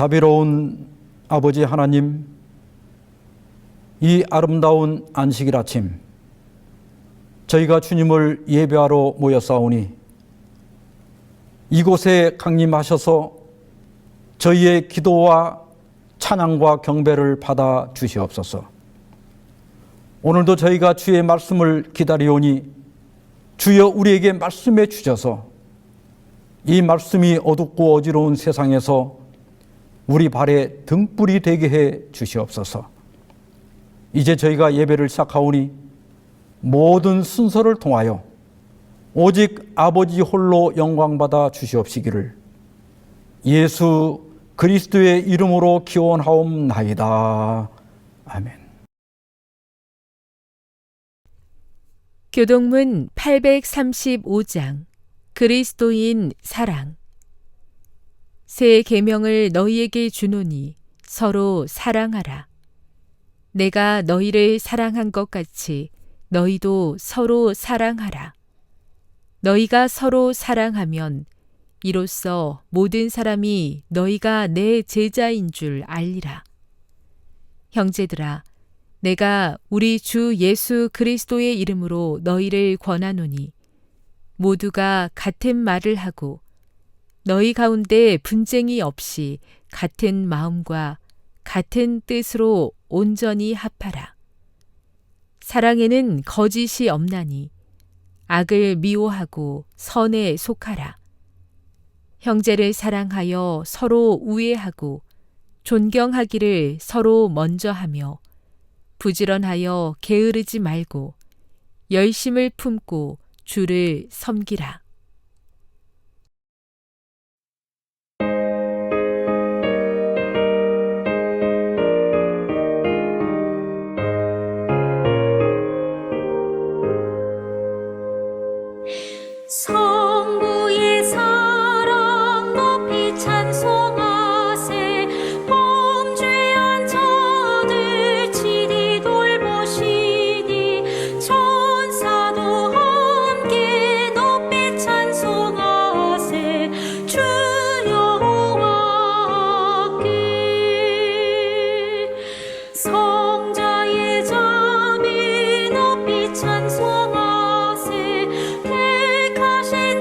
자비로운 아버지 하나님, 이 아름다운 안식일 아침 저희가 주님을 예배하러 모였사오니 이곳에 강림하셔서 저희의 기도와 찬양과 경배를 받아 주시옵소서. 오늘도 저희가 주의 말씀을 기다리오니 주여 우리에게 말씀해 주셔서 이 말씀이 어둡고 어지러운 세상에서 우리 발에 등불이 되게 해 주시옵소서. 이제 저희가 예배를 시작하오니 모든 순서를 통하여 오직 아버지 홀로 영광받아 주시옵시기를 예수 그리스도의 이름으로 기원하옵나이다. 아멘. 교동문 835장 그리스도인 사랑. 새 계명을 너희에게 주노니 서로 사랑하라. 내가 너희를 사랑한 것 같이 너희도 서로 사랑하라. 너희가 서로 사랑하면 이로써 모든 사람이 너희가 내 제자인 줄 알리라. 형제들아, 내가 우리 주 예수 그리스도의 이름으로 너희를 권하노니 모두가 같은 말을 하고 너희 가운데 분쟁이 없이 같은 마음과 같은 뜻으로 온전히 합하라. 사랑에는 거짓이 없나니 악을 미워하고 선에 속하라. 형제를 사랑하여 서로 우애하고 존경하기를 서로 먼저 하며 부지런하여 게으르지 말고 열심을 품고 주를 섬기라. 성부의 사랑 높이 찬송하세. 범죄한 자들 지리 돌보시니 천사도 함께 높이 찬송하세. 주 여호와께 성자의 자비 높이 찬송하세. 택하신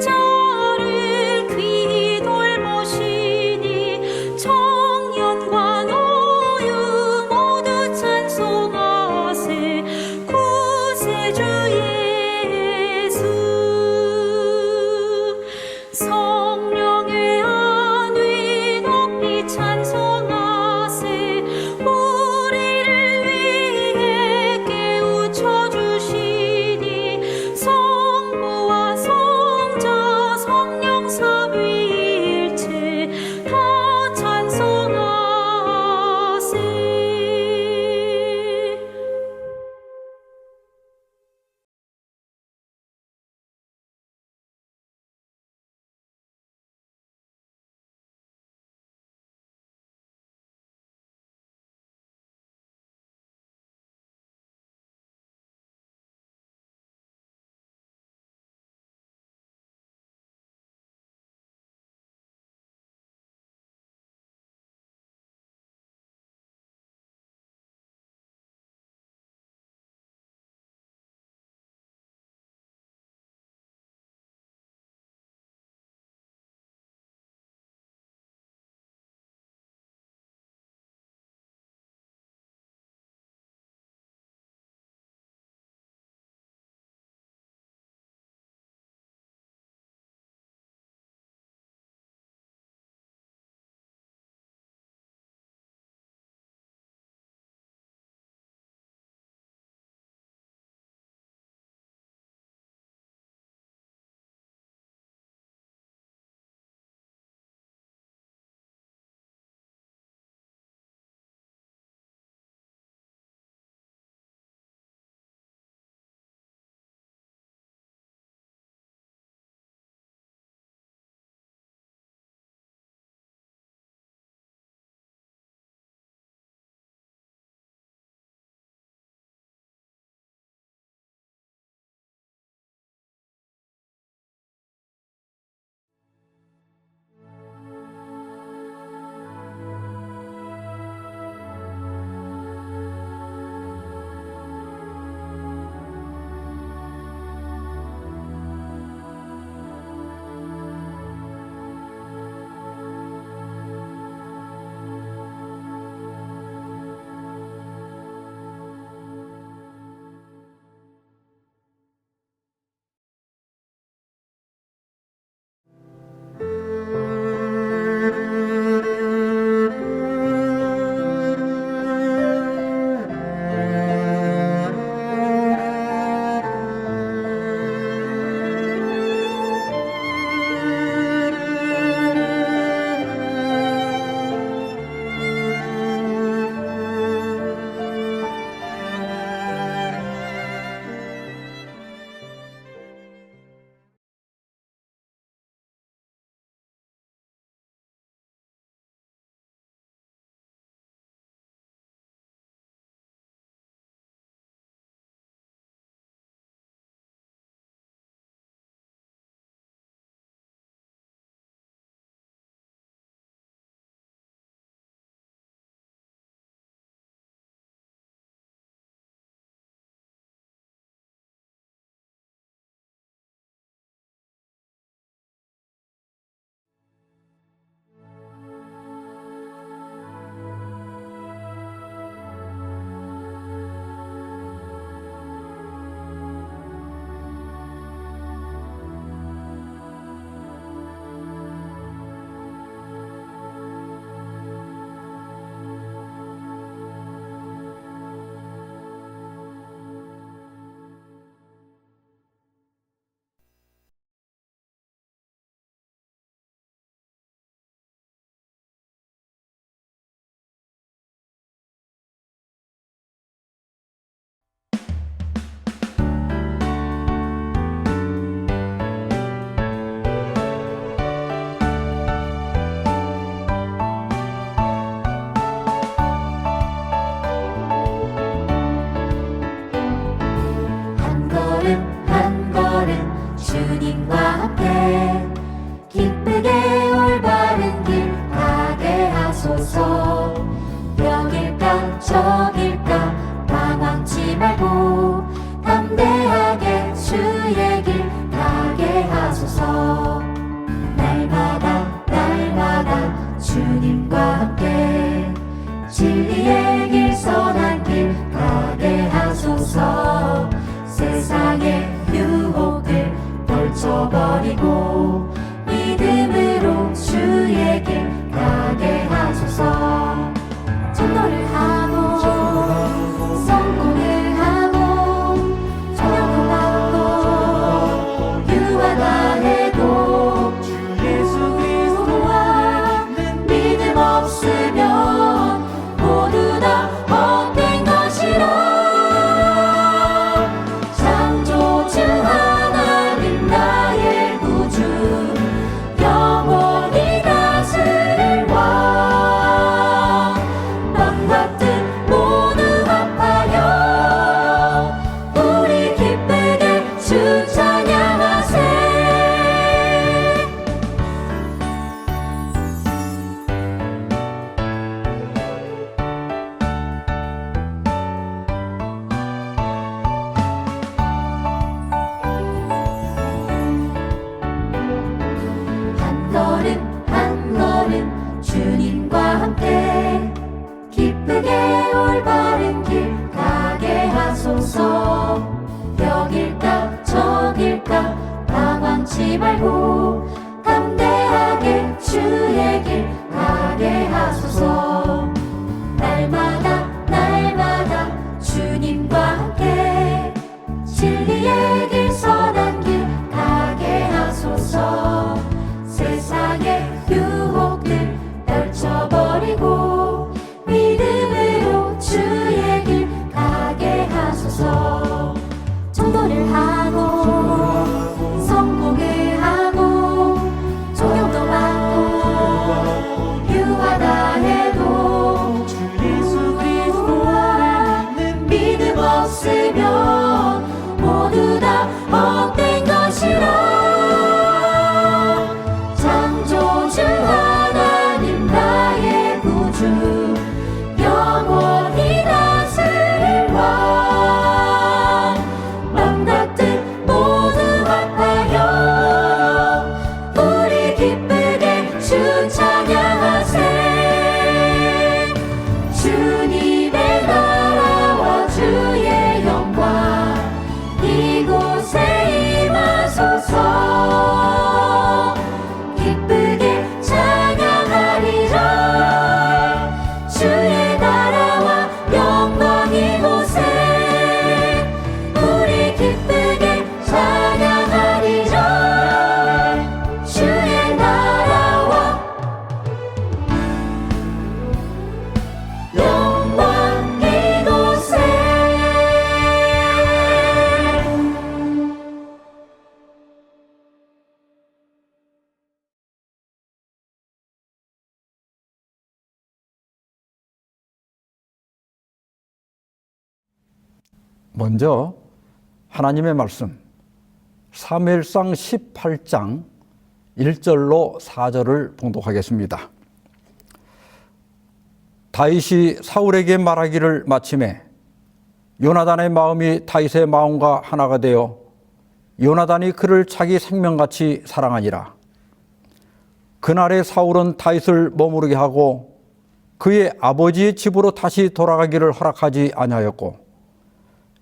주님과 함께 기쁘게 올바른 길 가게 하소서. 여길까 저길까 방황치 말고 담대하게 주의 길 가게 하소서. 날마다 날마다 주님과 함께 진리의 길 선한 길 가게 하소서. 세상의 유혹을 떨쳐버리고 믿음으로 주의 길 가게 하소서. 전도를 하고 성공을 하고 찬양도 받고 유하다 해도 주 예수 그리스도와 믿음 없으면 모두 다 헛된 것이라. 창조주 하나님 나의 구주 영원히 다스릴 왕. 밤과 뜻 모두 합하여 우리 기쁘게 주 찬양하세. 한 걸음 한 걸음 주님과 함께 기쁘게 올바른 길 가게 하소서. 여길까 저길까 방황치 말고 담대하게 주의 길 가게 하소서. 날마다 날마다 주님과 함께 진리의 길 선한 길 가게 하소서. 세상의 유혹들 떨쳐버리고 믿음으로 주의 길 가게 하소서. 전도를 하고 성공을 하고 존경도 받고 유하다 해도 주 예수 그리스도와 믿음 없으면 모두 다 헛된 것이라. 창조주 하나님 나의 구주 영원히 다스릴 왕. 맘과 뜻 모두 합하여 우리 기쁘게 주 찬양하세. 주님의 나라와 주의 영광 이곳에 임하소서. 기쁘게 찬양하리라. 주의 나라와 영광 이곳에 우리 기쁘게 찬양하리라. 주의 나라와 영광 이곳에. 먼저 하나님의 말씀 사무엘상 18장 1절로 4절을 봉독하겠습니다. 다윗이 사울에게 말하기를 마침에 요나단의 마음이 다윗의 마음과 하나가 되어 요나단이 그를 자기 생명같이 사랑하니라. 그날에 사울은 다윗을 머무르게 하고 그의 아버지의 집으로 다시 돌아가기를 허락하지 아니하였고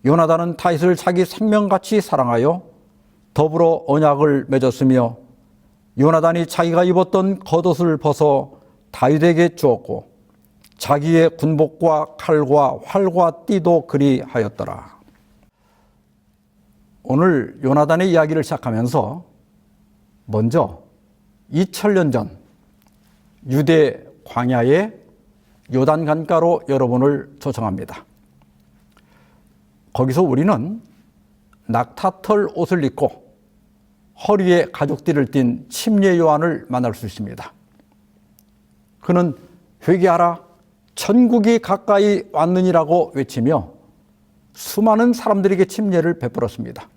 요나단은 다윗을 자기 생명같이 사랑하여 더불어 언약을 맺었으며 요나단이 자기가 입었던 겉옷을 벗어 다윗에게 주었고 자기의 군복과 칼과 활과 띠도 그리하였더라. 오늘 요나단의 이야기를 시작하면서 먼저 2000년 전 유대 광야의 요단 강가로 여러분을 초청합니다. 거기서 우리는 낙타털 옷을 입고 허리에 가죽띠를 띤 침례 요한을 만날 수 있습니다. 그는 회개하라, 천국이 가까이 왔느니라고 외치며 수많은 사람들에게 침례를 베풀었습니다.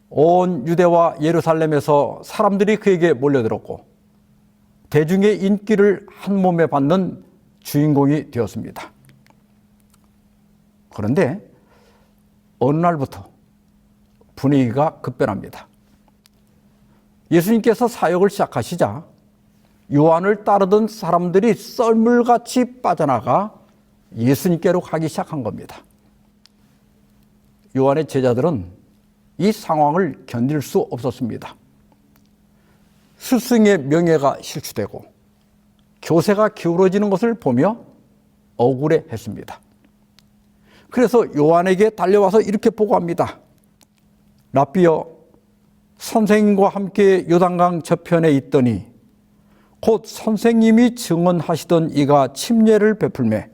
온 유대와 예루살렘에서 사람들이 그에게 몰려들었고 대중의 인기를 한 몸에 받는 주인공이 되었습니다. 그런데 어느 날부터 분위기가 급변합니다. 예수님께서 사역을 시작하시자 요한을 따르던 사람들이 썰물같이 빠져나가 예수님께로 가기 시작한 겁니다. 요한의 제자들은 이 상황을 견딜 수 없었습니다. 스승의 명예가 실추되고 교세가 기울어지는 것을 보며 억울해했습니다. 그래서 요한에게 달려와서 이렇게 보고합니다. 랍비여, 선생님과 함께 요단강 저편에 있더니 곧 선생님이 증언하시던 이가 침례를 베풀매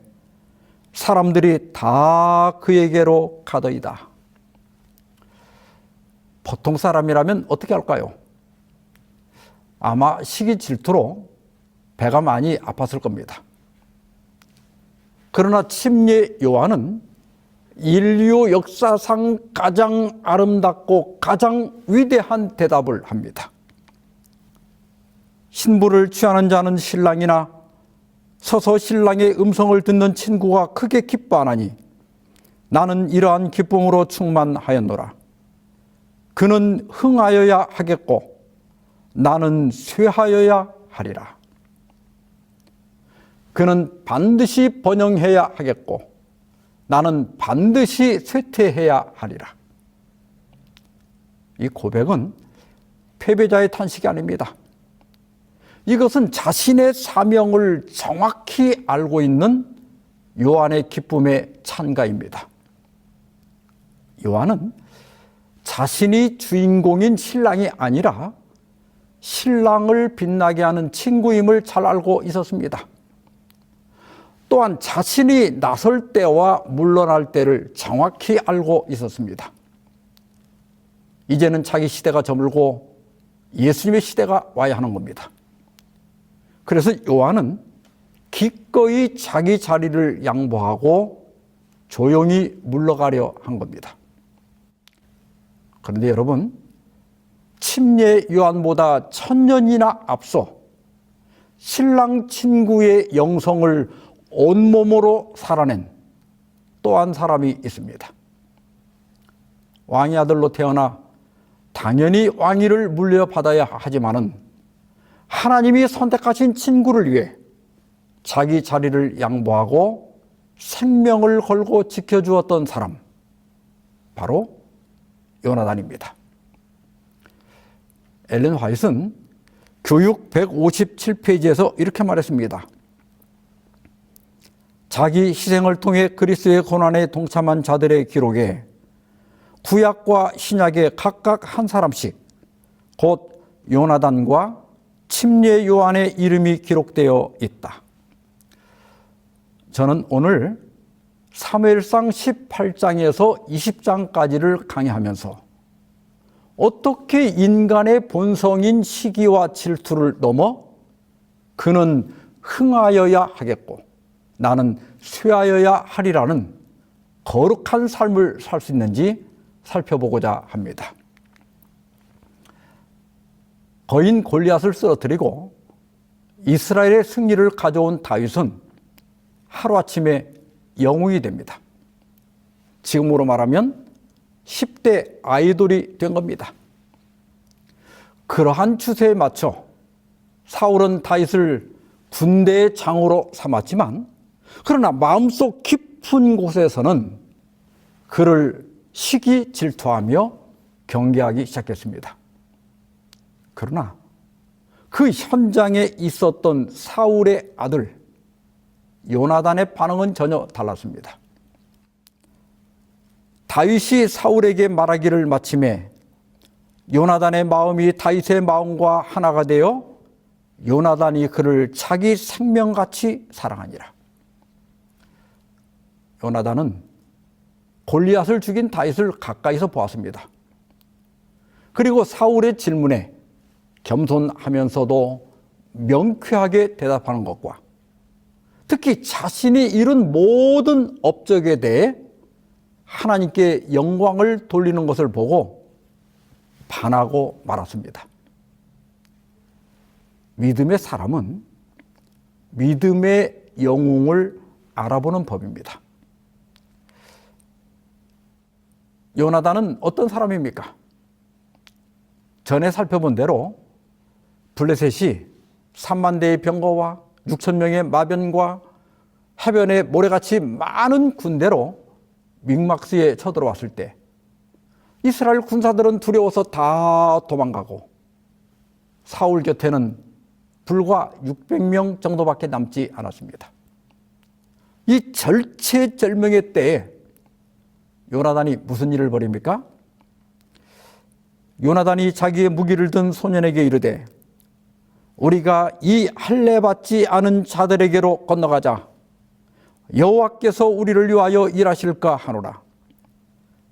사람들이 다 그에게로 가더이다. 보통 사람이라면 어떻게 할까요? 아마 시기 질투로 배가 많이 아팠을 겁니다. 그러나 침례 요한은 인류 역사상 가장 아름답고 가장 위대한 대답을 합니다. 신부를 취하는 자는 신랑이나 서서 신랑의 음성을 듣는 친구가 크게 기뻐하나니 나는 이러한 기쁨으로 충만하였노라. 그는 흥하여야 하겠고 나는 쇠하여야 하리라. 그는 반드시 번영해야 하겠고 나는 반드시 쇠퇴해야 하리라. 이 고백은 패배자의 탄식이 아닙니다. 이것은 자신의 사명을 정확히 알고 있는 요한의 기쁨의 찬가입니다. 요한은 자신이 주인공인 신랑이 아니라 신랑을 빛나게 하는 친구임을 잘 알고 있었습니다. 또한 자신이 나설 때와 물러날 때를 정확히 알고 있었습니다. 이제는 자기 시대가 저물고 예수님의 시대가 와야 하는 겁니다. 그래서 요한은 기꺼이 자기 자리를 양보하고 조용히 물러가려 한 겁니다. 그런데 여러분, 침례 요한보다 1000년이나 앞서 신랑 친구의 영성을 온몸으로 살아낸 또 한 사람이 있습니다. 왕의 아들로 태어나 당연히 왕위를 물려받아야 하지만은 하나님이 선택하신 친구를 위해 자기 자리를 양보하고 생명을 걸고 지켜주었던 사람, 바로 요나단입니다. 엘렌 화이트는 교육 157페이지에서 이렇게 말했습니다. 자기 희생을 통해 그리스도의 고난에 동참한 자들의 기록에 구약과 신약에 각각 한 사람씩 곧 요나단과 침례 요한의 이름이 기록되어 있다. 저는 오늘 사무엘상 18장에서 20장까지를 강의하면서 어떻게 인간의 본성인 시기와 질투를 넘어 그는 흥하여야 하겠고 나는 쇠하여야 하리라는 거룩한 삶을 살 수 있는지 살펴보고자 합니다. 거인 골리앗을 쓰러뜨리고 이스라엘의 승리를 가져온 다윗은 하루아침에 영웅이 됩니다. 지금으로 말하면 10대 아이돌이 된 겁니다. 그러한 추세에 맞춰 사울은 다윗을 군대의 장으로 삼았지만 그러나 마음속 깊은 곳에서는 그를 시기 질투하며 경계하기 시작했습니다. 그러나 그 현장에 있었던 사울의 아들 요나단의 반응은 전혀 달랐습니다. 다윗이 사울에게 말하기를 마침에 요나단의 마음이 다윗의 마음과 하나가 되어 요나단이 그를 자기 생명같이 사랑하니라. 요나단은 골리앗을 죽인 다윗을 가까이서 보았습니다. 그리고 사울의 질문에 겸손하면서도 명쾌하게 대답하는 것과 특히 자신이 이룬 모든 업적에 대해 하나님께 영광을 돌리는 것을 보고 반하고 말았습니다. 믿음의 사람은 믿음의 영웅을 알아보는 법입니다. 요나단은 어떤 사람입니까? 전에 살펴본 대로 블레셋이 3만 대의 병거와 6천 명의 마병과 해변에 모래같이 많은 군대로 믹막스에 쳐들어왔을 때 이스라엘 군사들은 두려워서 다 도망가고 사울 곁에는 불과 600명 정도밖에 남지 않았습니다. 이 절체절명의 때에 요나단이 무슨 일을 벌입니까? 요나단이 자기의 무기를 든 소년에게 이르되 우리가 이 할례 받지 않은 자들에게로 건너가자. 여호와께서 우리를 위하여 일하실까 하노라.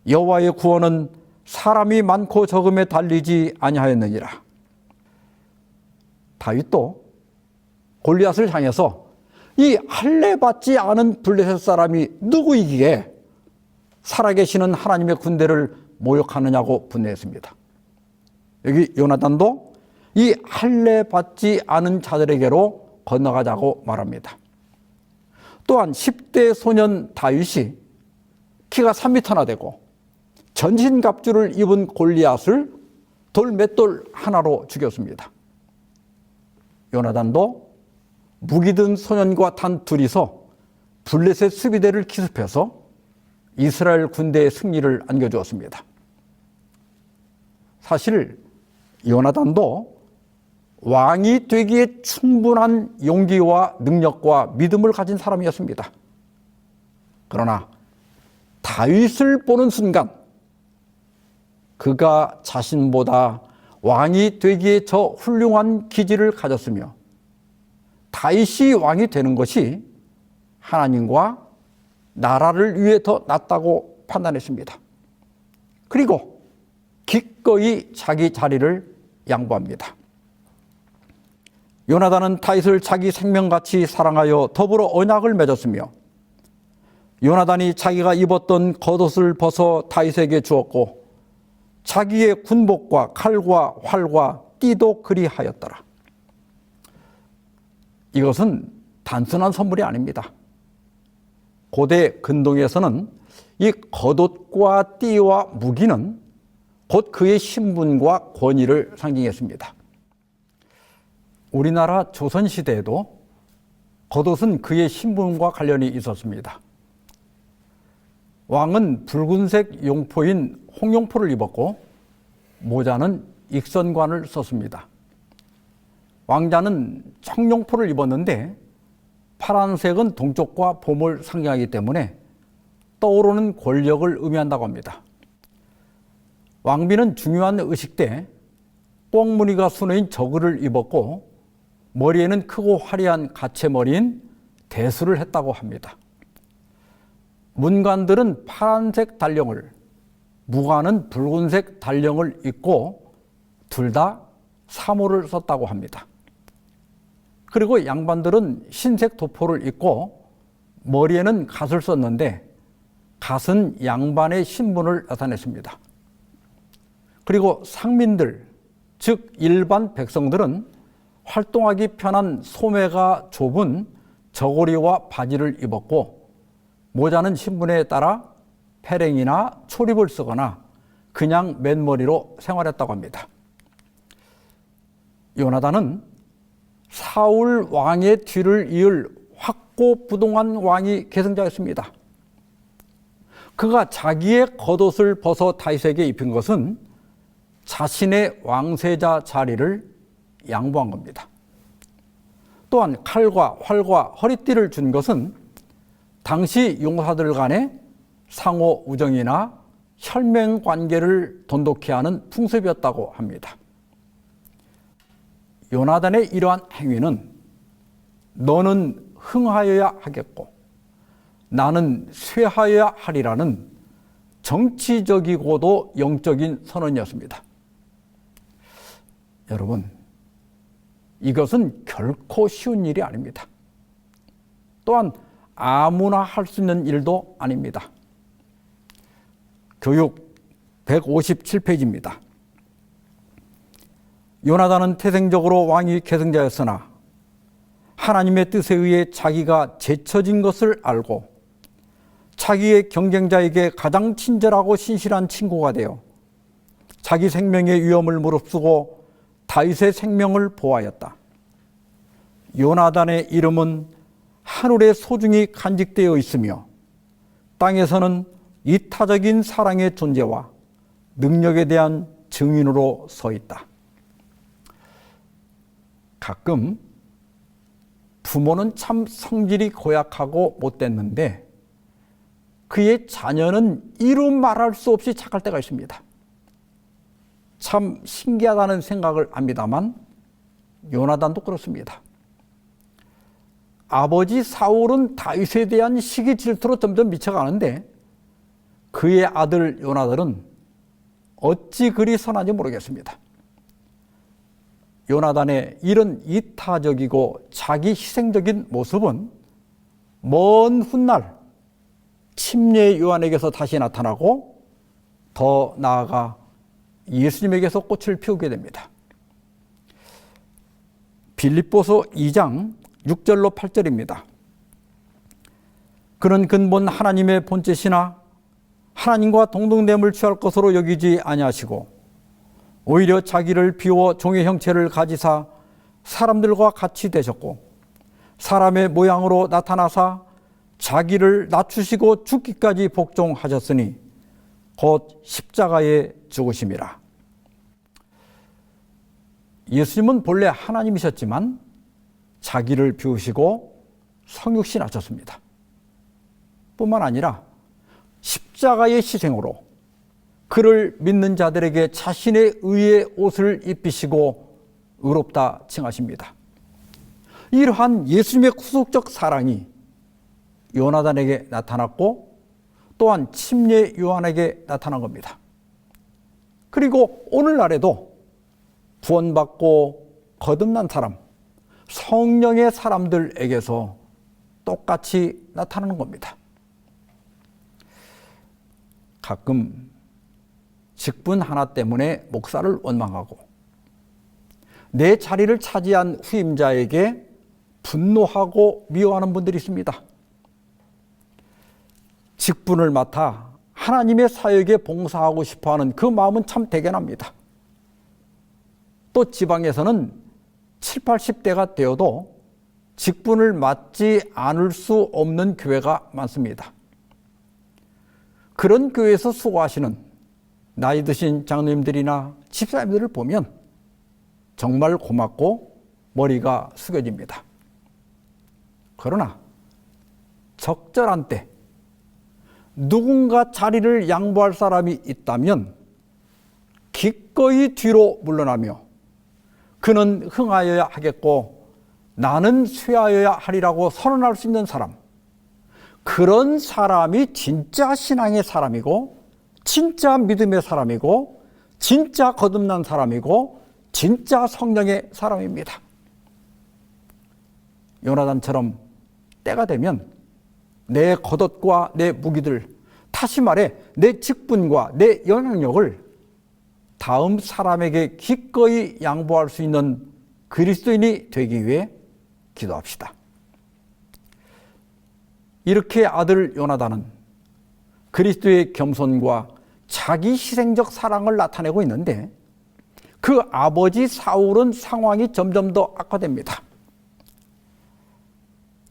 여호와의 구원은 사람이 많고 적음에 달리지 아니하였느니라. 다윗도 골리앗을 향해서 이 할례 받지 않은 블레셋 사람이 누구이기에 살아계시는 하나님의 군대를 모욕하느냐고 분노했습니다. 여기 요나단도 이 할례 받지 않은 자들에게로 건너가자고 말합니다. 또한 10대 소년 다윗이 키가 3m나 되고 전신갑주를 입은 골리앗을 돌 맷돌 하나로 죽였습니다. 요나단도 무기든 소년과 단 둘이서 블레셋 수비대를 기습해서 이스라엘 군대의 승리를 안겨주었습니다. 사실 요나단도 왕이 되기에 충분한 용기와 능력과 믿음을 가진 사람이었습니다. 그러나 다윗을 보는 순간 그가 자신보다 왕이 되기에 저 훌륭한 기질을 가졌으며 다윗이 왕이 되는 것이 하나님과 나라를 위해 더 낫다고 판단했습니다. 그리고 기꺼이 자기 자리를 양보합니다. 요나단은 다윗을 자기 생명같이 사랑하여 더불어 언약을 맺었으며 요나단이 자기가 입었던 겉옷을 벗어 다윗에게 주었고 자기의 군복과 칼과 활과 띠도 그리하였더라. 이것은 단순한 선물이 아닙니다. 고대 근동에서는 이 겉옷과 띠와 무기는 곧 그의 신분과 권위를 상징했습니다. 우리나라 조선시대에도 겉옷은 그의 신분과 관련이 있었습니다. 왕은 붉은색 용포인 홍용포를 입었고 모자는 익선관을 썼습니다. 왕자는 청룡포를 입었는데 파란색은 동쪽과 봄을 상징하기 때문에 떠오르는 권력을 의미한다고 합니다. 왕비는 중요한 의식 때 꽁무니가 순회인 저그를 입었고 머리에는 크고 화려한 가채머리인 대수를 했다고 합니다. 문관들은 파란색 달령을, 무관은 붉은색 달령을 입고 둘 다 사모를 썼다고 합니다. 그리고 양반들은 흰색 도포를 입고 머리에는 갓을 썼는데 갓은 양반의 신분을 나타냈습니다. 그리고 상민들, 즉 일반 백성들은 활동하기 편한 소매가 좁은 저고리와 바지를 입었고 모자는 신분에 따라 패랭이나 초립을 쓰거나 그냥 맨머리로 생활했다고 합니다. 요나단은 사울 왕의 뒤를 이을 확고부동한 왕이 계승자였습니다. 그가 자기의 겉옷을 벗어 다윗에게 입힌 것은 자신의 왕세자 자리를 양보한 겁니다. 또한 칼과 활과 허리띠를 준 것은 당시 용사들 간의 상호 우정이나 혈맹 관계를 돈독히 하는 풍습이었다고 합니다. 요나단의 이러한 행위는 너는 흥하여야 하겠고 나는 쇠하여야 하리라는 정치적이고도 영적인 선언이었습니다. 여러분, 이것은 결코 쉬운 일이 아닙니다. 또한 아무나 할 수 있는 일도 아닙니다. 교육 157페이지입니다. 요나단은 태생적으로 왕위 계승자였으나 하나님의 뜻에 의해 자기가 제쳐진 것을 알고 자기의 경쟁자에게 가장 친절하고 신실한 친구가 되어 자기 생명의 위험을 무릅쓰고 다윗의 생명을 보호하였다. 요나단의 이름은 하늘에 소중히 간직되어 있으며 땅에서는 이타적인 사랑의 존재와 능력에 대한 증인으로 서 있다. 가끔 부모는 참 성질이 고약하고 못됐는데 그의 자녀는 이루 말할 수 없이 착할 때가 있습니다. 참 신기하다는 생각을 합니다만 요나단도 그렇습니다. 아버지 사울은 다윗에 대한 시기 질투로 점점 미쳐가는데 그의 아들 요나단은 어찌 그리 선한지 모르겠습니다. 요나단의 이런 이타적이고 자기 희생적인 모습은 먼 훗날 침례 요한에게서 다시 나타나고 더 나아가 예수님에게서 꽃을 피우게 됩니다. 빌립보서 2장 6절로 8절입니다. 그는 근본 하나님의 본체시나 하나님과 동등됨을 취할 것으로 여기지 아니하시고 오히려 자기를 비워 종의 형체를 가지사 사람들과 같이 되셨고 사람의 모양으로 나타나사 자기를 낮추시고 죽기까지 복종하셨으니 곧 십자가에 죽으심이라. 예수님은 본래 하나님이셨지만 자기를 비우시고 성육신 하셨습니다. 뿐만 아니라 십자가의 희생으로 그를 믿는 자들에게 자신의 의의 옷을 입히시고 의롭다 칭하십니다. 이러한 예수님의 구속적 사랑이 요나단에게 나타났고 또한 침례 요한에게 나타난 겁니다. 그리고 오늘날에도 구원받고 거듭난 사람, 성령의 사람들에게서 똑같이 나타나는 겁니다. 가끔 직분 하나 때문에 목사를 원망하고 내 자리를 차지한 후임자에게 분노하고 미워하는 분들이 있습니다. 직분을 맡아 하나님의 사역에 봉사하고 싶어하는 그 마음은 참 대견합니다. 또 지방에서는 70, 80대가 되어도 직분을 맡지 않을 수 없는 교회가 많습니다. 그런 교회에서 수고하시는 나이 드신 장로님들이나 집사님들을 보면 정말 고맙고 머리가 숙여집니다. 그러나 적절한 때 누군가 자리를 양보할 사람이 있다면 기꺼이 뒤로 물러나며 그는 흥하여야 하겠고 나는 쇠하여야 하리라고 선언할 수 있는 사람, 그런 사람이 진짜 신앙의 사람이고 진짜 믿음의 사람이고 진짜 거듭난 사람이고 진짜 성령의 사람입니다. 요나단처럼 때가 되면 내 겉옷과 내 무기들, 다시 말해 내 직분과 내 영향력을 다음 사람에게 기꺼이 양보할 수 있는 그리스도인이 되기 위해 기도합시다. 이렇게 아들 요나단은 그리스도의 겸손과 자기 희생적 사랑을 나타내고 있는데 그 아버지 사울은 상황이 점점 더 악화됩니다.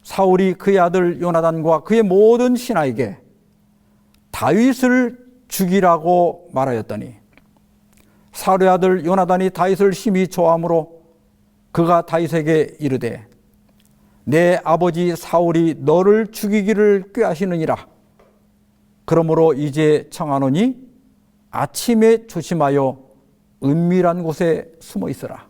사울이 그의 아들 요나단과 그의 모든 신하에게 다윗을 죽이라고 말하였더니 사울의 아들 요나단이 다윗을 심히 좋아하므로 그가 다윗에게 이르되 내 아버지 사울이 너를 죽이기를 꾀하시느니라. 그러므로 이제 청하노니 아침에 조심하여 은밀한 곳에 숨어 있으라.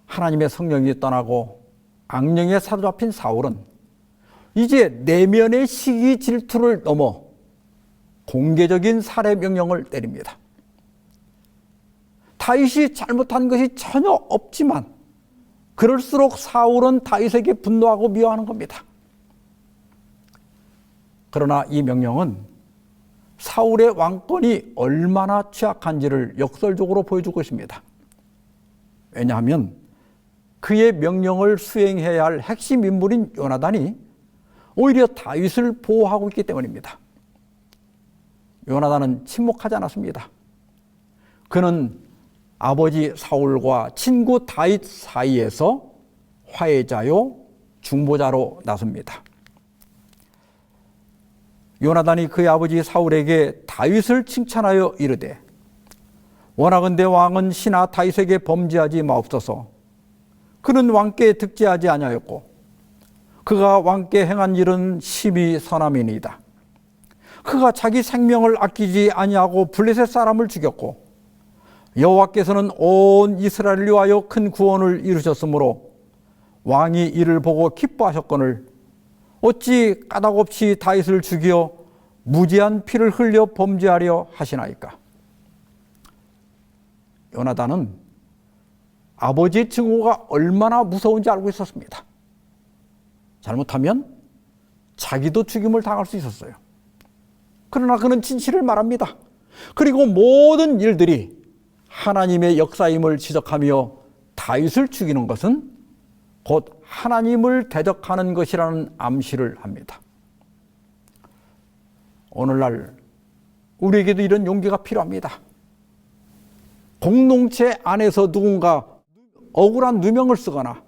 하나님의 성령이 떠나고 악령에 사로잡힌 사울은 이제 내면의 시기 질투를 넘어 공개적인 살해 명령을 내립니다. 다윗이 잘못한 것이 전혀 없지만 그럴수록 사울은 다윗에게 분노하고 미워하는 겁니다. 그러나 이 명령은 사울의 왕권이 얼마나 취약한지를 역설적으로 보여주고 있습니다. 왜냐하면 그의 명령을 수행해야 할 핵심 인물인 요나단이 오히려 다윗을 보호하고 있기 때문입니다. 요나단은 침묵하지 않았습니다. 그는 아버지 사울과 친구 다윗 사이에서 화해자요 중보자로 나섭니다. 요나단이 그의 아버지 사울에게 다윗을 칭찬하여 이르되 원하건대 왕은 신하 다윗에게 범죄하지 마옵소서. 그는 왕께 득죄하지 아니하였고 그가 왕께 행한 일은 심히 선함이니이다. 그가 자기 생명을 아끼지 아니하고 블레셋 사람을 죽였고 여호와께서는 온 이스라엘을 위하여 큰 구원을 이루셨으므로 왕이 이를 보고 기뻐하셨거늘 어찌 까닭없이 다윗을 죽여 무지한 피를 흘려 범죄하려 하시나이까. 요나단은 아버지의 증오가 얼마나 무서운지 알고 있었습니다. 잘못하면 자기도 죽임을 당할 수 있었어요. 그러나 그는 진실을 말합니다. 그리고 모든 일들이 하나님의 역사임을 지적하며 다윗을 죽이는 것은 곧 하나님을 대적하는 것이라는 암시를 합니다. 오늘날 우리에게도 이런 용기가 필요합니다. 공동체 안에서 누군가 억울한 누명을 쓰거나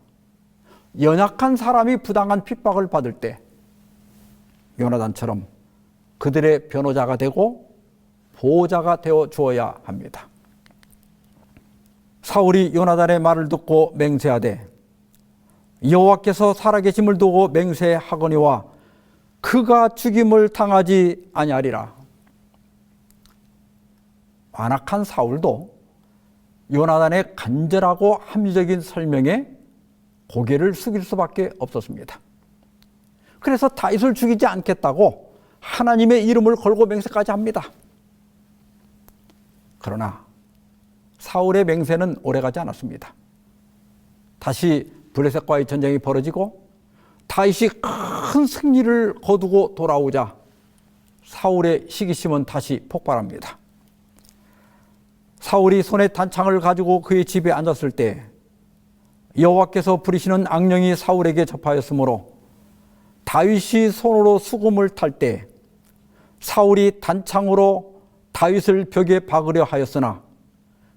연약한 사람이 부당한 핍박을 받을 때 요나단처럼 그들의 변호자가 되고 보호자가 되어 주어야 합니다. 사울이 요나단의 말을 듣고 맹세하되 여호와께서 살아계심을 두고 맹세하거니와 그가 죽임을 당하지 아니하리라. 완악한 사울도 요나단의 간절하고 합리적인 설명에 고개를 숙일 수밖에 없었습니다. 그래서 다윗을 죽이지 않겠다고 하나님의 이름을 걸고 맹세까지 합니다. 그러나 사울의 맹세는 오래가지 않았습니다. 다시 블레셋과의 전쟁이 벌어지고 다윗이 큰 승리를 거두고 돌아오자 사울의 시기심은 다시 폭발합니다. 사울이 손에 단창을 가지고 그의 집에 앉았을 때 여호와께서 부리시는 악령이 사울에게 접하였으므로 다윗이 손으로 수금을 탈 때 사울이 단창으로 다윗을 벽에 박으려 하였으나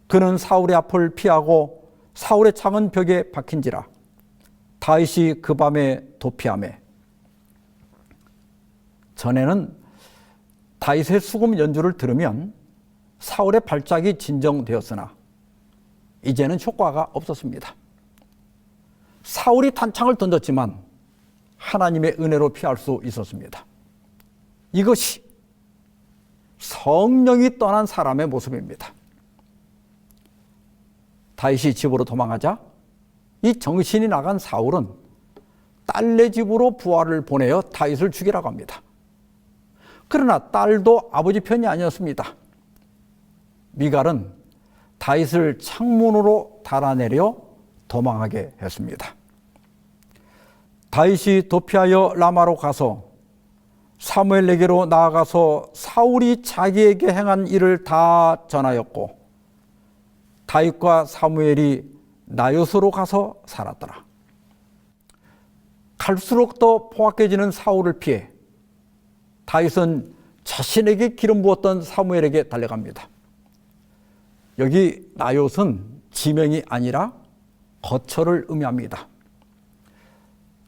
그는 사울의 앞을 피하고 사울의 창은 벽에 박힌지라 다윗이 그 밤에 도피하매. 전에는 다윗의 수금 연주를 들으면 사울의 발작이 진정되었으나 이제는 효과가 없었습니다. 사울이 단창을 던졌지만 하나님의 은혜로 피할 수 있었습니다. 이것이 성령이 떠난 사람의 모습입니다. 다윗이 집으로 도망하자 이 정신이 나간 사울은 딸네 집으로 부하를 보내어 다윗을 죽이라고 합니다. 그러나 딸도 아버지 편이 아니었습니다. 미갈은 다윗을 창문으로 달아내려 도망하게 했습니다. 다윗이 도피하여 라마로 가서 사무엘에게로 나아가서 사울이 자기에게 행한 일을 다 전하였고 다윗과 사무엘이 나요스로 가서 살았더라. 갈수록 더 포악해지는 사울을 피해 다윗은 자신에게 기름 부었던 사무엘에게 달려갑니다. 여기 나요스는 지명이 아니라 거처를 의미합니다.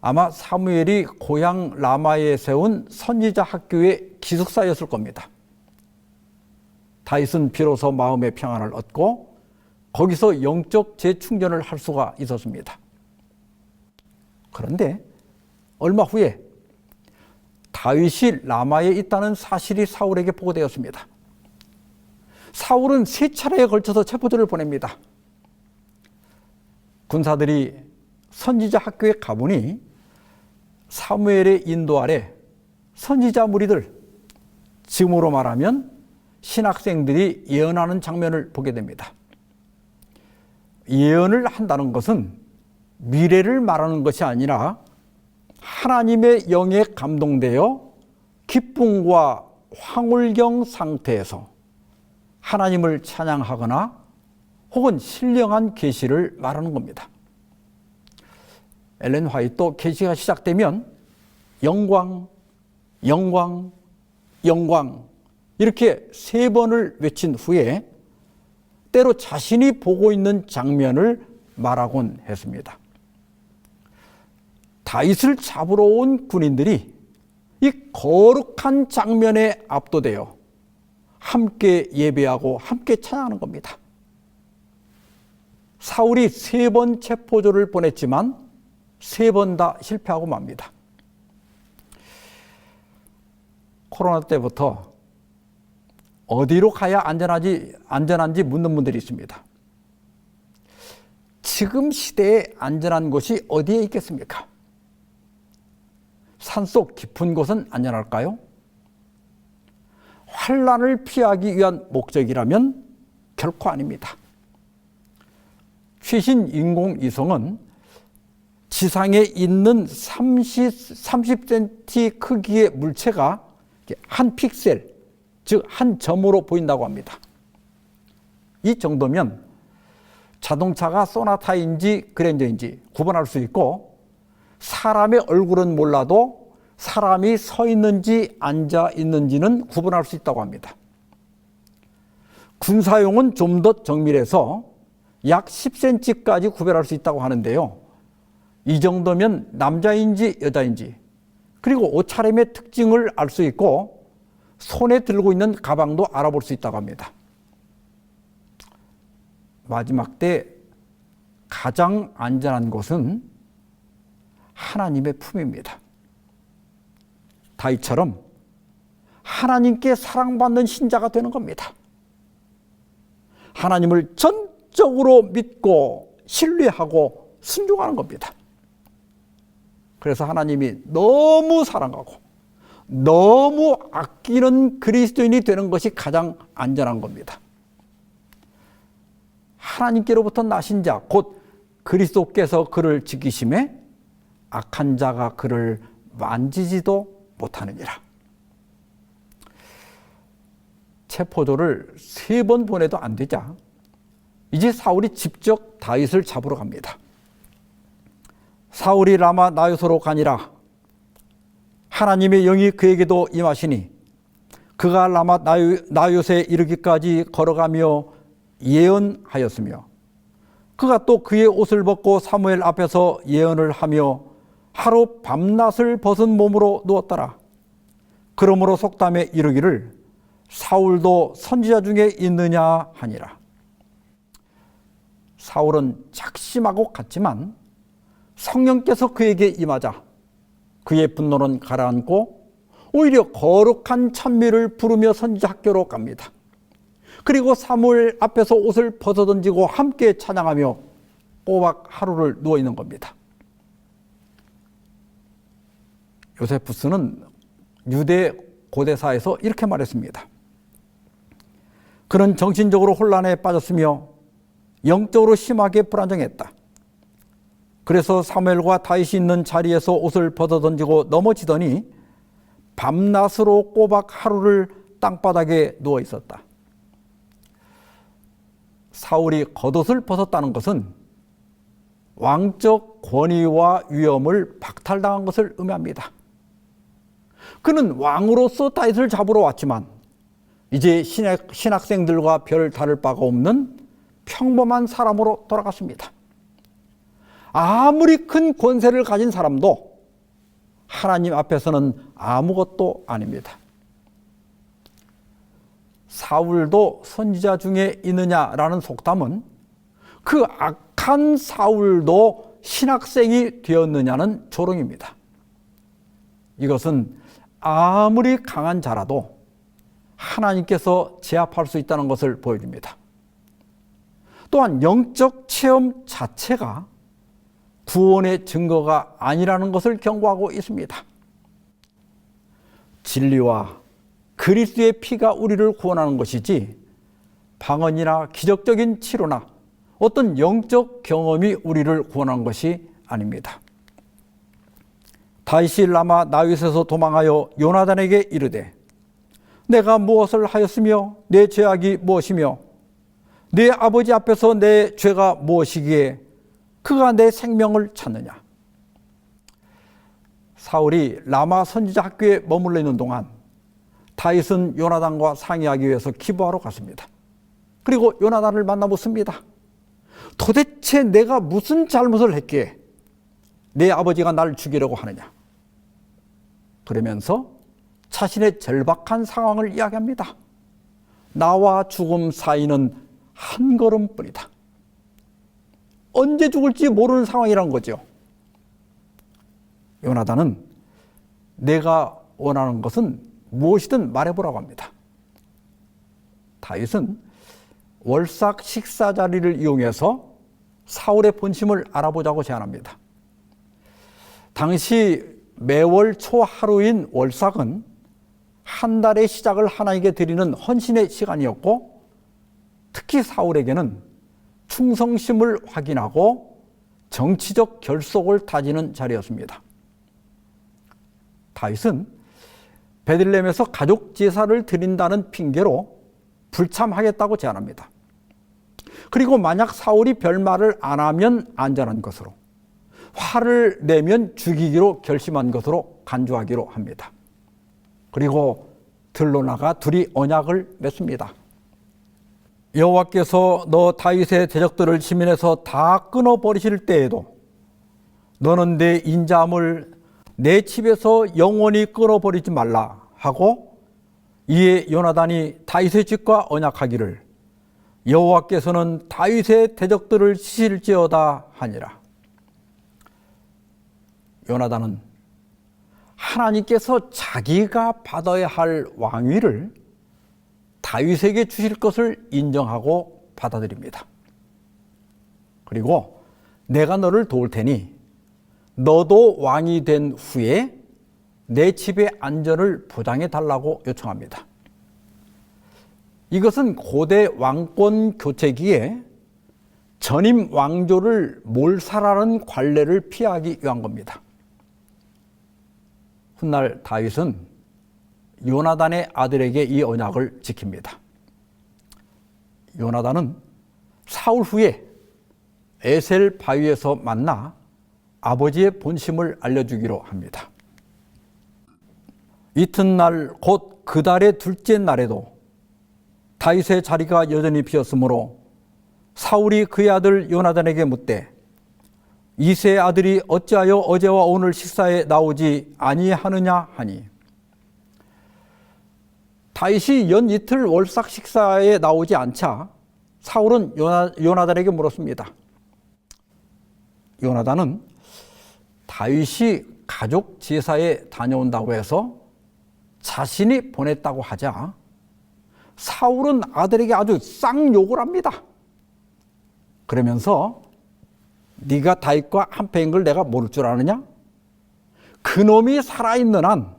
아마 사무엘이 고향 라마에 세운 선지자 학교의 기숙사였을 겁니다. 다윗은 비로소 마음의 평안을 얻고 거기서 영적 재충전을 할 수가 있었습니다. 그런데 얼마 후에 다윗이 라마에 있다는 사실이 사울에게 보고되었습니다. 사울은 3차례에 걸쳐서 체포조를 보냅니다. 군사들이 선지자 학교에 가보니 사무엘의 인도 아래 선지자 무리들, 지금으로 말하면 신학생들이 예언하는 장면을 보게 됩니다. 예언을 한다는 것은 미래를 말하는 것이 아니라 하나님의 영에 감동되어 기쁨과 황홀경 상태에서 하나님을 찬양하거나 혹은 신령한 계시를 말하는 겁니다. 엘렌 화이트도 계시가 시작되면 영광, 영광, 영광 이렇게 3번을 외친 후에 때로 자신이 보고 있는 장면을 말하곤 했습니다. 다윗을 잡으러 온 군인들이 이 거룩한 장면에 압도되어 함께 예배하고 함께 찬양하는 겁니다. 사울이 3번 체포조를 보냈지만 3번 다 실패하고 맙니다. 코로나 때부터 어디로 가야 안전한지 묻는 분들이 있습니다. 지금 시대에 안전한 곳이 어디에 있겠습니까? 산속 깊은 곳은 안전할까요? 환난을 피하기 위한 목적이라면 결코 아닙니다. 최신 인공위성은 지상에 있는 30cm 크기의 물체가 한 픽셀, 즉 한 점으로 보인다고 합니다. 이 정도면 자동차가 소나타인지 그랜저인지 구분할 수 있고 사람의 얼굴은 몰라도 사람이 서 있는지 앉아 있는지는 구분할 수 있다고 합니다. 군사용은 좀 더 정밀해서 약 10cm까지 구별할 수 있다고 하는데요. 이 정도면 남자인지 여자인지 그리고 옷차림의 특징을 알 수 있고 손에 들고 있는 가방도 알아볼 수 있다고 합니다. 마지막 때 가장 안전한 곳은 하나님의 품입니다. 다윗처럼 하나님께 사랑받는 신자가 되는 겁니다. 하나님을 전적으로 믿고 신뢰하고 순종하는 겁니다. 그래서 하나님이 너무 사랑하고 너무 아끼는 그리스도인이 되는 것이 가장 안전한 겁니다. 하나님께로부터 나신 자, 곧 그리스도께서 그를 지키심에 악한 자가 그를 만지지도 못하느니라. 체포조를 3번 보내도 안 되자 이제 사울이 직접 다윗을 잡으러 갑니다. 사울이 라마 나요스로 가니라. 하나님의 영이 그에게도 임하시니 그가 라마 나요스에 이르기까지 걸어가며 예언하였으며 그가 또 그의 옷을 벗고 사무엘 앞에서 예언을 하며 하루 밤낮을 벗은 몸으로 누웠더라. 그러므로 속담에 이르기를 사울도 선지자 중에 있느냐 하니라. 사울은 작심하고 갔지만 성령께서 그에게 임하자 그의 분노는 가라앉고 오히려 거룩한 찬미를 부르며 선지자 학교로 갑니다. 그리고 사무엘 앞에서 옷을 벗어던지고 함께 찬양하며 꼬박 하루를 누워있는 겁니다. 요세푸스는 유대 고대사에서 이렇게 말했습니다. 그는 정신적으로 혼란에 빠졌으며 영적으로 심하게 불안정했다. 그래서 사무엘과 다윗이 있는 자리에서 옷을 벗어던지고 넘어지더니 밤낮으로 꼬박 하루를 땅바닥에 누워 있었다. 사울이 겉옷을 벗었다는 것은 왕적 권위와 위엄을 박탈당한 것을 의미합니다. 그는 왕으로서 다윗을 잡으러 왔지만 이제 신학생들과 별 다를 바가 없는 평범한 사람으로 돌아갔습니다. 아무리 큰 권세를 가진 사람도 하나님 앞에서는 아무것도 아닙니다. 사울도 선지자 중에 있느냐라는 속담은 그 악한 사울도 신학생이 되었느냐는 조롱입니다. 이것은 아무리 강한 자라도 하나님께서 제압할 수 있다는 것을 보여줍니다. 또한 영적 체험 자체가 구원의 증거가 아니라는 것을 경고하고 있습니다. 진리와 그리스도의 피가 우리를 구원하는 것이지 방언이나 기적적인 치료나 어떤 영적 경험이 우리를 구원하는 것이 아닙니다. 다윗이 라마 나윗에서 도망하여 요나단에게 이르되 내가 무엇을 하였으며 내 죄악이 무엇이며 내 아버지 앞에서 내 죄가 무엇이기에 그가 내 생명을 찾느냐. 사울이 라마 선지자 학교에 머물러 있는 동안 다윗은 요나단과 상의하기 위해서 기부하러 갔습니다. 그리고 요나단을 만나 묻습니다. 도대체 내가 무슨 잘못을 했기에 내 아버지가 나를 죽이려고 하느냐. 그러면서 자신의 절박한 상황을 이야기합니다. 나와 죽음 사이는 한 걸음뿐이다. 언제 죽을지 모르는 상황이란 거죠. 요나단은 내가 원하는 것은 무엇이든 말해보라고 합니다. 다윗은 월삭 식사 자리를 이용해서 사울의 본심을 알아보자고 제안합니다. 당시 매월 초 하루인 월삭은 한 달의 시작을 하나님께 드리는 헌신의 시간이었고, 특히 사울에게는 충성심을 확인하고 정치적 결속을 다지는 자리였습니다. 다윗은 베들레헴에서 가족 제사를 드린다는 핑계로 불참하겠다고 제안합니다. 그리고 만약 사울이 별말을 안 하면 안전한 것으로, 화를 내면 죽이기로 결심한 것으로 간주하기로 합니다. 그리고 들로 나가 둘이 언약을 맺습니다. 여호와께서 너 다윗의 대적들을 지면에서 다 끊어버리실 때에도 너는 내 인자함을 내 집에서 영원히 끊어버리지 말라 하고, 이에 요나단이 다윗의 집과 언약하기를 여호와께서는 다윗의 대적들을 치실지어다 하니라. 요나단은 하나님께서 자기가 받아야 할 왕위를 다윗에게 주실 것을 인정하고 받아들입니다. 그리고 내가 너를 도울 테니 너도 왕이 된 후에 내 집의 안전을 보장해 달라고 요청합니다. 이것은 고대 왕권 교체기에 전임 왕조를 몰살하는 관례를 피하기 위한 겁니다. 훗날 다윗은 요나단의 아들에게 이 언약을 지킵니다. 요나단은 사울 후에 에셀 바위에서 만나 아버지의 본심을 알려주기로 합니다. 이튿날 곧 그 달의 둘째 날에도 다윗의 자리가 여전히 비었으므로 사울이 그의 아들 요나단에게 묻되 이새의 아들이 어찌하여 어제와 오늘 식사에 나오지 아니하느냐 하니, 다윗이 연 이틀 월삭 식사에 나오지 않자 사울은 요나단에게 물었습니다. 요나단은 다윗이 가족 제사에 다녀온다고 해서 자신이 보냈다고 하자 사울은 아들에게 아주 쌍욕을 합니다. 그러면서 네가 다윗과 한패인 걸 내가 모를 줄 아느냐? 그놈이 살아있는 한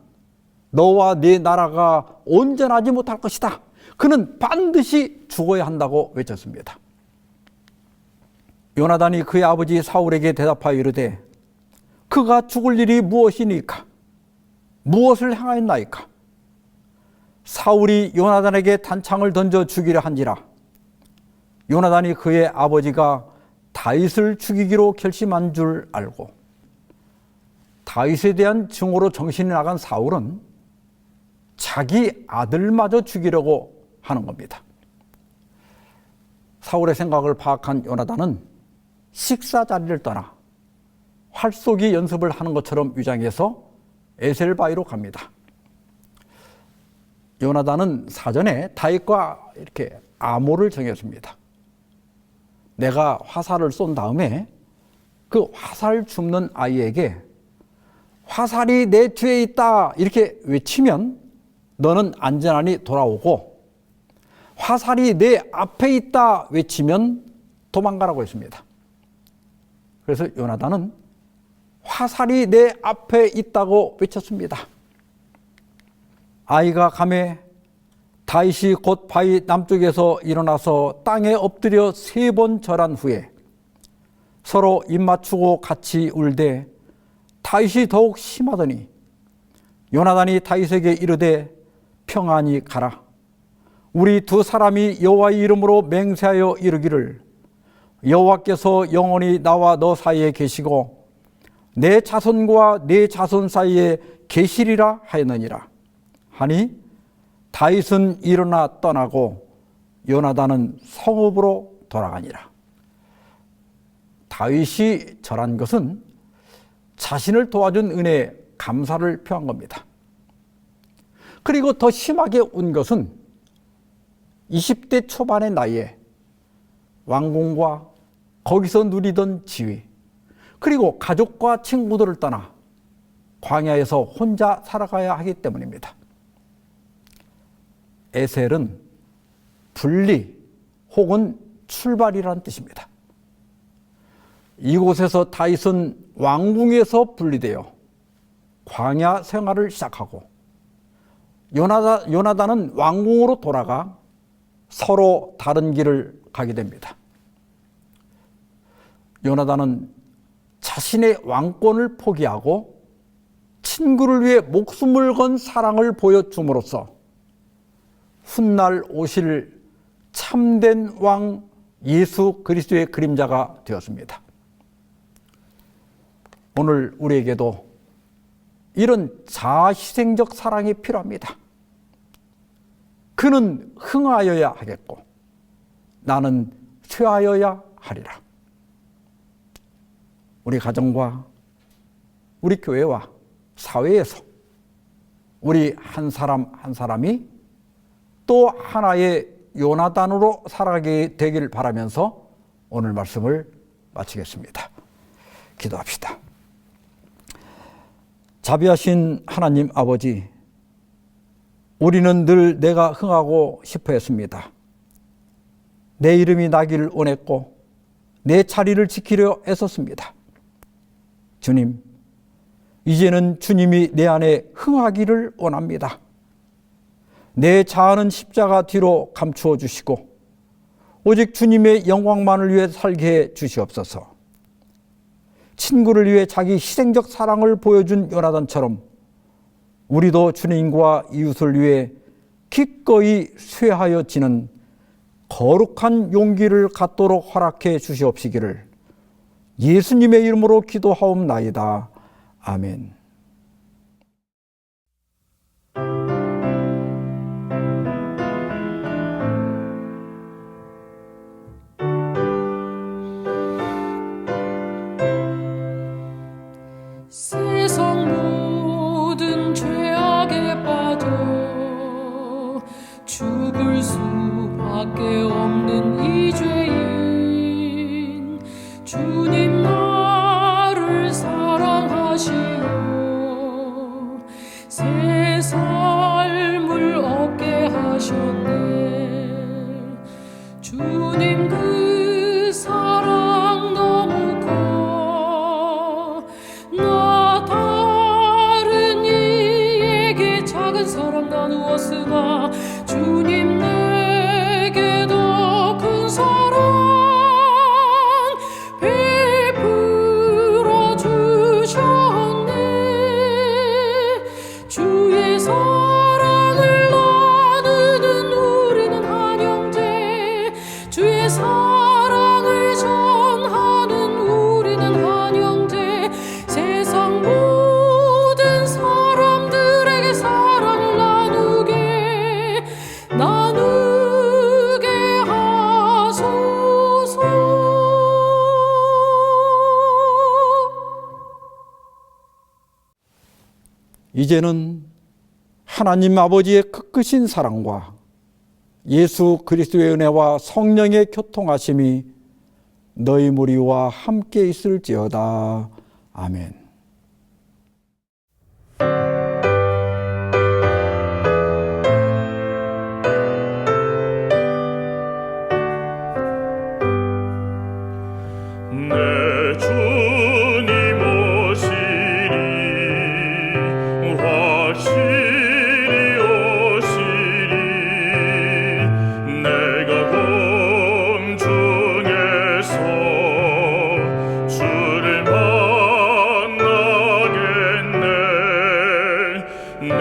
너와 네 나라가 온전하지 못할 것이다. 그는 반드시 죽어야 한다고 외쳤습니다. 요나단이 그의 아버지 사울에게 대답하여 이르되 그가 죽을 일이 무엇이니까? 무엇을 행하였나이까? 사울이 요나단에게 단창을 던져 죽이려 한지라. 요나단이 그의 아버지가 다윗을 죽이기로 결심한 줄 알고, 다윗에 대한 증오로 정신이 나간 사울은 자기 아들마저 죽이려고 하는 겁니다. 사울의 생각을 파악한 요나단은 식사 자리를 떠나 활쏘기 연습을 하는 것처럼 위장해서 에셀바위로 갑니다. 요나단은 사전에 다윗과 이렇게 암호를 정했습니다. 내가 화살을 쏜 다음에 그 화살 줍는 아이에게 화살이 내 뒤에 있다 이렇게 외치면 너는 안전하니 돌아오고, 화살이 내 앞에 있다 외치면 도망가라고 했습니다. 그래서 요나단은 화살이 내 앞에 있다고 외쳤습니다. 아이가 가매 다윗이 곧 바위 남쪽에서 일어나서 땅에 엎드려 3번 절한 후에 서로 입 맞추고 같이 울되 다윗이 더욱 심하더니 요나단이 다윗에게 이르되 평안히 가라. 우리 두 사람이 여호와의 이름으로 맹세하여 이르기를 여호와께서 영원히 나와 너 사이에 계시고 내 자손과 내 자손 사이에 계시리라 하였느니라 하니 다윗은 일어나 떠나고 요나단은 성읍으로 돌아가니라. 다윗이 절한 것은 자신을 도와준 은혜에 감사를 표한 겁니다. 그리고 더 심하게 운 것은 20대 초반의 나이에 왕궁과 거기서 누리던 지위, 그리고 가족과 친구들을 떠나 광야에서 혼자 살아가야 하기 때문입니다. 에셀은 분리 혹은 출발이라는 뜻입니다. 이곳에서 다윗은 왕궁에서 분리되어 광야 생활을 시작하고 요나단은 왕궁으로 돌아가 서로 다른 길을 가게 됩니다. 요나단은 자신의 왕권을 포기하고 친구를 위해 목숨을 건 사랑을 보여줌으로써 훗날 오실 참된 왕 예수 그리스도의 그림자가 되었습니다. 오늘 우리에게도 이런 자아희생적 사랑이 필요합니다. 그는 흥하여야 하겠고 나는 쇠하여야 하리라. 우리 가정과 우리 교회와 사회에서 우리 한 사람 한 사람이 또 하나의 요나단으로 살아가게 되길 바라면서 오늘 말씀을 마치겠습니다. 기도합시다. 자비하신 하나님 아버지, 우리는 늘 내가 흥하고 싶어 했습니다. 내 이름이 나기를 원했고 내 자리를 지키려 애썼습니다. 주님, 이제는 주님이 내 안에 흥하기를 원합니다. 내 자아는 십자가 뒤로 감추어 주시고 오직 주님의 영광만을 위해 살게 해 주시옵소서. 친구를 위해 자기 희생적 사랑을 보여준 요나단처럼 우리도 주님과 이웃을 위해 기꺼이 쇠하여 지는 거룩한 용기를 갖도록 허락해 주시옵시기를 예수님의 이름으로 기도하옵나이다. 아멘. 세상 모든 죄악에 빠져 죽을 수밖에 없는 이 죄인, 주님 나를 사랑하시어 새 삶을 얻게 하셨네. 주님 그 사랑 너무 커. 나 다른 이에게 작은 사랑 나누었으나 주님 내게 더 큰 사랑 베풀어 주셨네. 주의 사랑을 나누는 우리는 한 형제, 주의 사랑을 전하는 우리는 한 형제. 세상 모든 사람들에게 사랑을 나누게 하소서. 이제는 하나님 아버지의 크크신 사랑과 예수 그리스도의 은혜와 성령의 교통하심이 너희 무리와 함께 있을지어다. 아멘. 내 주님 오시리 확실히 오시리 내가 공중에서 주를 만나겠네 내